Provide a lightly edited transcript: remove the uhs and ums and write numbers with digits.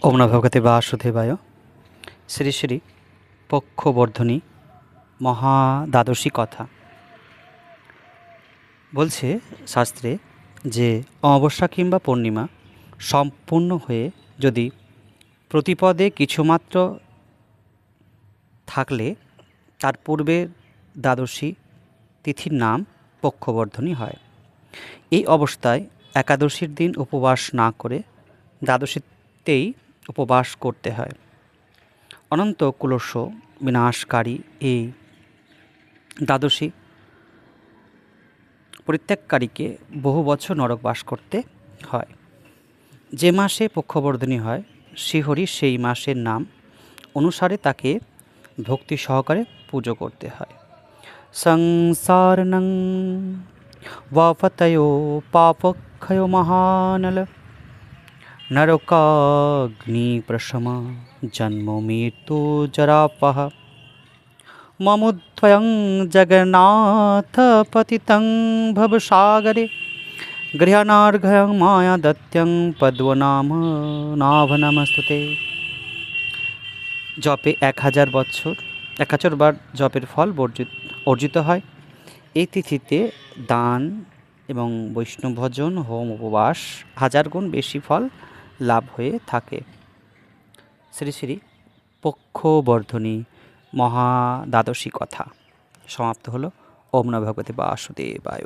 ওম নমো ভগবতে বাসুদেবায়। শ্রী শ্রী পক্ষবর্ধনী মহাদ্বাদশী কথা বলছে শাস্ত্রে যে অমাবস্যা কিংবা পূর্ণিমা সম্পূর্ণ হয়ে যদি প্রতিপদে কিছুমাত্র থাকলে তার পূর্বের দ্বাদশী তিথির নাম পক্ষবর্ধনী হয়। এই অবস্থায় একাদশীর দিন উপবাস না করে দ্বাদশীতেই উপবাস করতে হয়। অনন্ত কুলস্য বিনাশকারী এই দ্বাদশী পরিত্যাগকারীকে বহু বছর নরক বাস করতে হয়। যে মাসে পক্ষবর্ধনী হয় শ্রীহরি সেই মাসের নাম অনুসারে তাকে ভক্তি সহকারে পুজো করতে হয়। সংসারনং ওয়াপতয়ো পাপক্ষয় মহানল নরকাগ্নিপ্রশমা জন্ম মৃত্যু জরাপহ মমোদ্ভয়ং জগন্নাথ পতিतं ভবসাগরে গৃহানার্ঘ্যং মায়া দত্যং পদ্মনাম নাভ নমস্তুতে। জপে 1000 বছর 1000 বার জপের ফল অর্জিত হয়। এই তিথিতে দান এবং বৈষ্ণব ভজন, হোম, উপবাস 1000 গুণ বেশি ফল লাভ হয়ে থাকে। শ্রী শ্রী পক্ষবর্ধনী মহাদ্বাদশী কথা সমাপ্ত হলো। ওম নমো ভগবতে বাসুদেবায়।